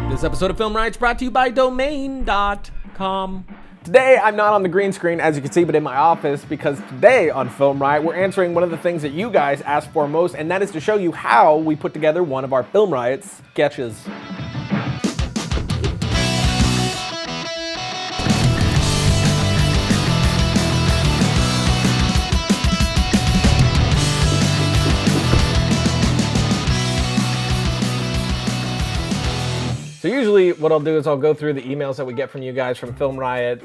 This episode of Film Riot is brought to you by Domain.com. Today, I'm not on the green screen, as you can see, but in my office, because today on Film Riot, we're answering one of the things that you guys asked for most, and that is to show you how we put together one of our Film Riot sketches. So usually what I'll do is I'll go through the emails that we get from you guys from Film Riot,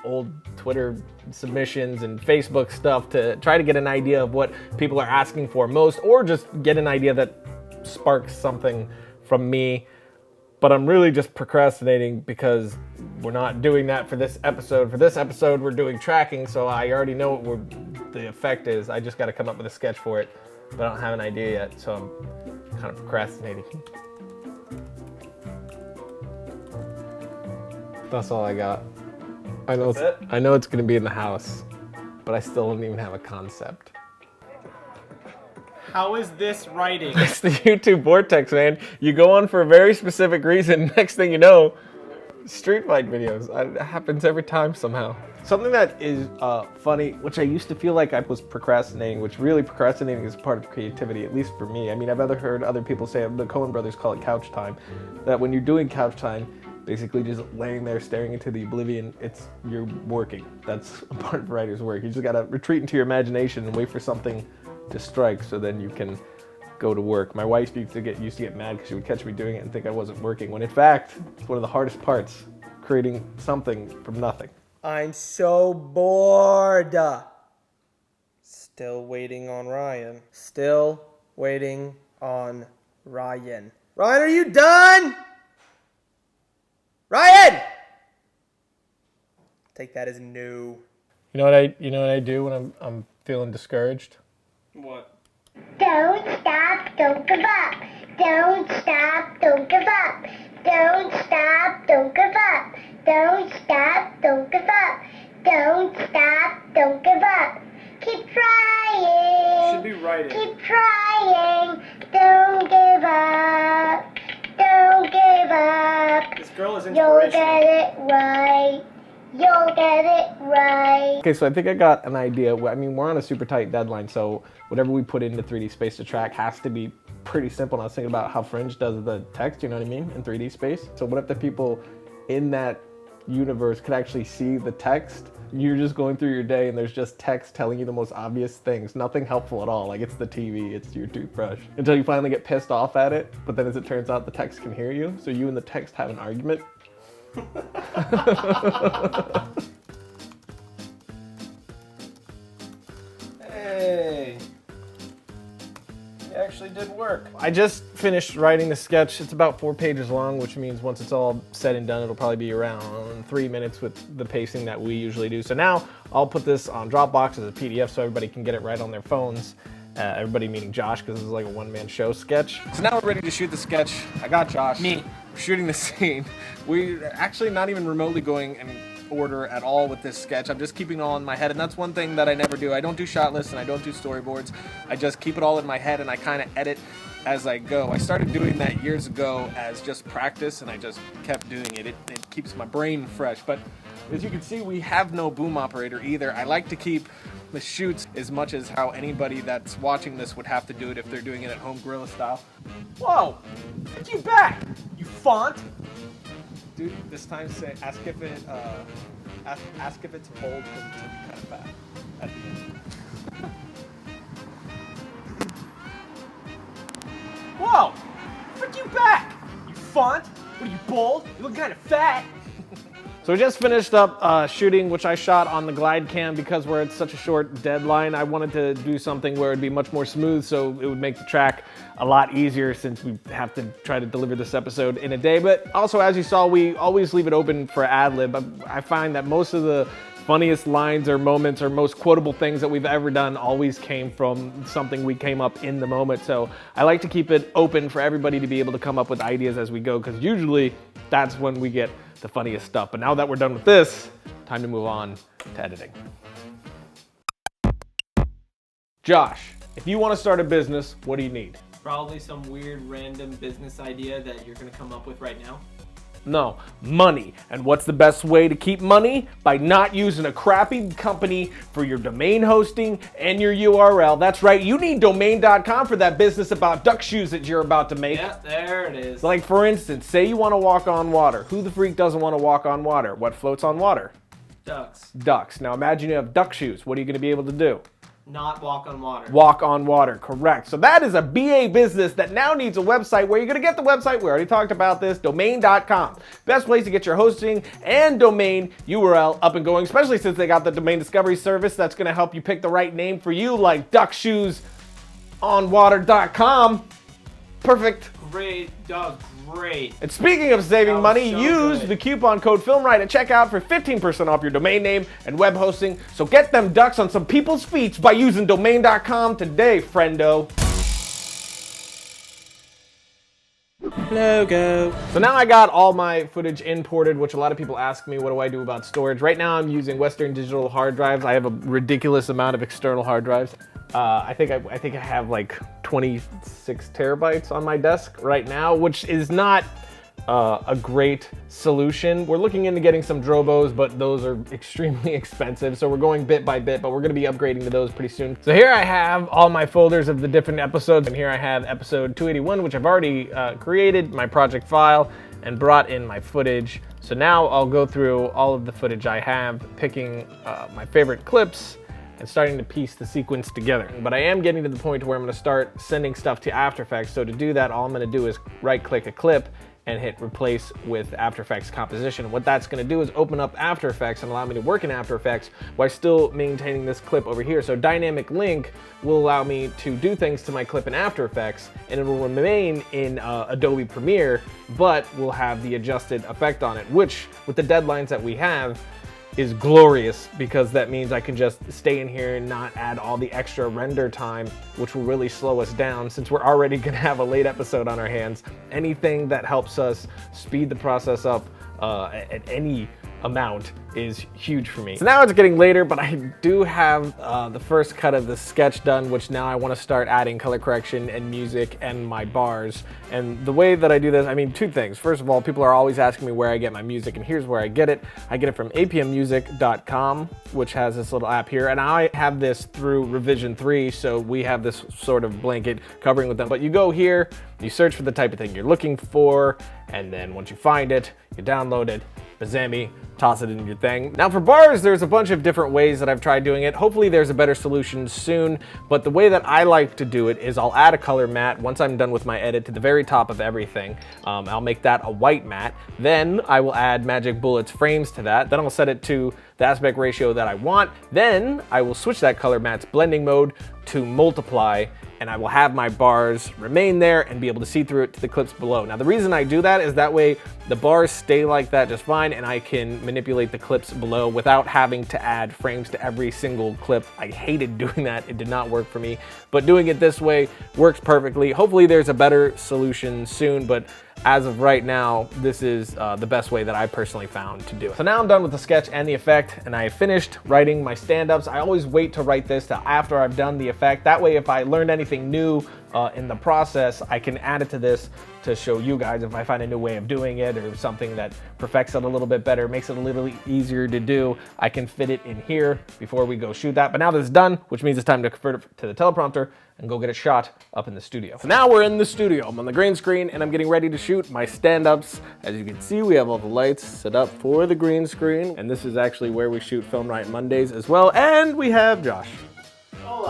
old Twitter submissions and Facebook stuff to try to get an idea of what people are asking for most, or just get an idea that sparks something from me. But I'm really just procrastinating because we're not doing that for this episode. For this episode, we're doing tracking, so I already know what the effect is. I just got to come up with a sketch for it, but I don't have an idea yet, so I'm kind of procrastinating. That's all I got. I know it's gonna be in the house, but I still don't even have a concept. How is this writing? It's the YouTube vortex, man. You go on for a very specific reason. Next thing you know, street fight videos. It happens every time somehow. Something that is funny, which I used to feel like I was procrastinating, which really procrastinating is part of creativity, at least for me. I mean, I've heard other people say, the Coen brothers call it couch time, that when you're doing couch time, basically just laying there staring into the oblivion, you're working. That's a part of writer's work. You just gotta retreat into your imagination and wait for something to strike so then you can go to work. My wife used to get mad because she would catch me doing it and think I wasn't working, when in fact, it's one of the hardest parts, creating something from nothing. I'm so bored. Still waiting on Ryan. Still waiting on Ryan. Ryan, are you done? Ryan! Take that as no. You know what I do when I'm feeling discouraged? What? Don't stop, don't give up. Don't stop, don't give up. Don't stop, don't give up. Don't stop, don't give up. Don't stop, don't give up. Keep trying. Should be writing. Keep trying. Don't give up. Don't give up. This girl is You'll inspirational. get it right. You'll get it right. Okay, so I think I got an idea. I mean, we're on a super tight deadline, so whatever we put into 3D space to track has to be pretty simple. And I was thinking about how Fringe does the text, you know what I mean, in 3D space. So what if the people in that universe could actually see the text? You're just going through your day and there's just text telling you the most obvious things. Nothing helpful at all. Like, it's the TV, it's your toothbrush. Until you finally get pissed off at it, but then as it turns out, the text can hear you. So you and the text have an argument. Hey. It actually did work. I just finished writing the sketch. It's about 4 pages long, which means once it's all said and done, it'll probably be around 3 minutes with the pacing that we usually do. So now I'll put this on Dropbox as a PDF so everybody can get it right on their phones. Everybody meaning Josh, because this is like a one-man show sketch. So now we're ready to shoot the sketch. I got Josh. Me. We're shooting the scene. We're actually not even remotely going in order at all with this sketch. I'm just keeping it all in my head, and that's one thing that I never do. I don't do shot lists and I don't do storyboards. I just keep it all in my head and I kind of edit as I go. I started doing that years ago as just practice, and I just kept doing it. It keeps my brain fresh. But as you can see, we have no boom operator either. I like to keep the shoots as much as how anybody that's watching this would have to do it if they're doing it at home, guerrilla style. Whoa! Get you back, you font! Dude, this time say ask if it's bold, because it's kind of fat at the end. Whoa! Frick you back, you font! What are you, bold? You look kind of fat. So we just finished up shooting, which I shot on the glidecam because we're at such a short deadline. I wanted to do something where it'd be much more smooth, so it would make the track a lot easier since we have to try to deliver this episode in a day. But also, as you saw, we always leave it open for ad-lib. I find that most of the funniest lines or moments or most quotable things that we've ever done always came from something we came up in the moment. So I like to keep it open for everybody to be able to come up with ideas as we go, because usually that's when we get the funniest stuff. But now that we're done with this, time to move on to editing. Josh, if you want to start a business, what do you need? Probably some weird random business idea that you're gonna come up with right now. No, money. And what's the best way to keep money? By not using a crappy company for your domain hosting and your URL. That's right, you need domain.com for that business about duck shoes that you're about to make. Yeah, there it is. Like for instance, say you want to walk on water. Who the freak doesn't want to walk on water? What floats on water? Ducks. Ducks. Now imagine you have duck shoes. What are you going to be able to do? Not walk on water. Walk on water, correct. So that is a BA business that now needs a website. Where you're gonna get the website, we already talked about this, domain.com. Best place to get your hosting and domain URL up and going, especially since they got the domain discovery service that's gonna help you pick the right name for you, like duckshoesonwater.com. Perfect. Great, dog, great. And speaking of saving money, so use good. the coupon code FilmRiot at checkout for 15% off your domain name and web hosting. So get them ducks on some people's feet by using domain.com today, friendo. Logo. So now I got all my footage imported, which a lot of people ask me, what do I do about storage? Right now I'm using Western Digital hard drives. I have a ridiculous amount of external hard drives. I think I have like 26 terabytes on my desk right now, which is not a great solution. We're looking into getting some Drobos, but those are extremely expensive. So we're going bit by bit, but we're gonna be upgrading to those pretty soon. So here I have all my folders of the different episodes. And here I have episode 281, which I've already created, my project file, and brought in my footage. So now I'll go through all of the footage I have, picking my favorite clips, and starting to piece the sequence together. But I am getting to the point where I'm gonna start sending stuff to After Effects. So to do that, all I'm gonna do is right-click a clip and hit replace with After Effects composition. What that's gonna do is open up After Effects and allow me to work in After Effects while still maintaining this clip over here. So dynamic link will allow me to do things to my clip in After Effects, and it will remain in Adobe Premiere, but will have the adjusted effect on it, which with the deadlines that we have, is glorious, because that means I can just stay in here and not add all the extra render time, which will really slow us down since we're already gonna have a late episode on our hands. Anything that helps us speed the process up at any amount is huge for me. So now it's getting later, but I do have the first cut of the sketch done, which now I want to start adding color correction and music and my bars. And the way that I do this, I mean, two things. First of all, people are always asking me where I get my music, and here's where I get it. I get it from apmmusic.com, which has this little app here, and I have this through Revision 3, so we have this sort of blanket covering with them. But you go here, you search for the type of thing you're looking for, and then once you find it, you download it, bazammy, toss it in your thing. Now for bars, there's a bunch of different ways that I've tried doing it. Hopefully there's a better solution soon, but the way that I like to do it is I'll add a color matte once I'm done with my edit to the very top of everything. I'll make that a white matte. Then I will add Magic Bullets frames to that. Then I'll set it to the aspect ratio that I want. Then I will switch that color matte's blending mode to multiply, and I will have my bars remain there and be able to see through it to the clips below. Now the reason I do that is that way the bars stay like that just fine, and I can manipulate the clips below without having to add frames to every single clip. I hated doing that, it did not work for me, but doing it this way works perfectly. Hopefully there's a better solution soon, but as of right now, this is the best way that I personally found to do it. So now I'm done with the sketch and the effect, and I finished writing my stand-ups. I always wait to write this till after I've done the effect. That way, if I learned anything new in the process, I can add it to this to show you guys if I find a new way of doing it or something that perfects it a little bit better, makes it a little easier to do. I can fit it in here before we go shoot that. But now that it's done, which means it's time to convert it to the teleprompter and go get it shot up in the studio. So now we're in the studio. I'm on the green screen and I'm getting ready to shoot my stand-ups. As you can see, we have all the lights set up for the green screen. And this is actually where we shoot FilmRiot Mondays as well. And we have Josh.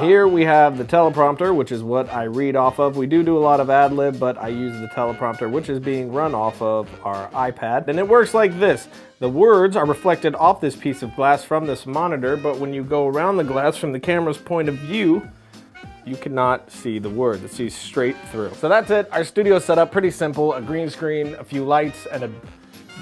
Here we have the teleprompter, which is what I read off of. We do a lot of ad-lib, but I use the teleprompter, which is being run off of our iPad. And it works like this. The words are reflected off this piece of glass from this monitor, but when you go around the glass from the camera's point of view, you cannot see the words. It sees straight through. So that's it. Our studio set up pretty simple. A green screen, a few lights, and a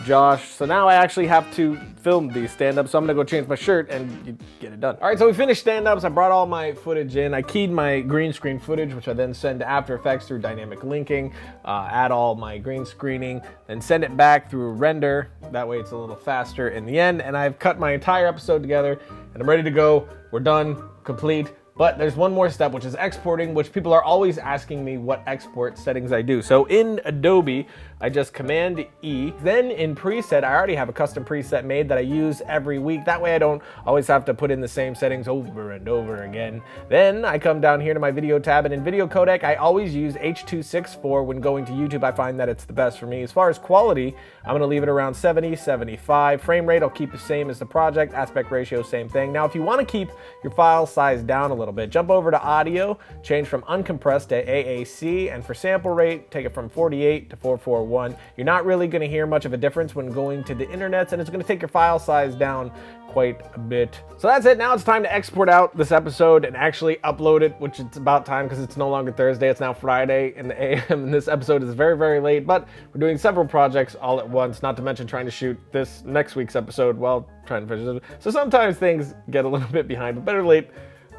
Josh. So now I actually have to film these stand-ups, so I'm gonna go change my shirt and get it done. All right, so we finished stand-ups. I brought all my footage in. I keyed my green screen footage, which I then send to After Effects through dynamic linking, add all my green screening, then send it back through render. That way it's a little faster in the end, and I've cut my entire episode together, and I'm ready to go. We're done, complete. But there's one more step, which is exporting, which people are always asking me what export settings I do. So in Adobe, I just Command E. Then in preset, I already have a custom preset made that I use every week. That way I don't always have to put in the same settings over and over again. Then I come down here to my video tab, and in video codec, I always use H.264 when going to YouTube. I find that it's the best for me. As far as quality, I'm gonna leave it around 70, 75. Frame rate, I'll keep the same as the project. Aspect ratio, same thing. Now, if you wanna keep your file size down a little bit, jump over to audio, change from uncompressed to AAC, and for sample rate, take it from 48 to 441. You're not really going to hear much of a difference when going to the internets, and it's going to take your file size down quite a bit. So that's it. Now it's time to export out this episode and actually upload it, which it's about time because it's no longer Thursday, it's now Friday in the AM, and this episode is very, very late, but we're doing several projects all at once, not to mention trying to shoot this next week's episode while trying to finish it. So sometimes things get a little bit behind, but better late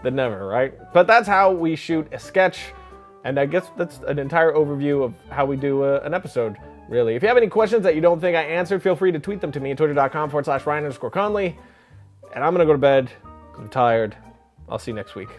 than never, right? But that's how we shoot a sketch, and I guess that's an entire overview of how we do an episode, really. If you have any questions that you don't think I answered, feel free to tweet them to me at twitter.com/Ryan_Conley. And I'm gonna go to bed. I'm tired. I'll see you next week.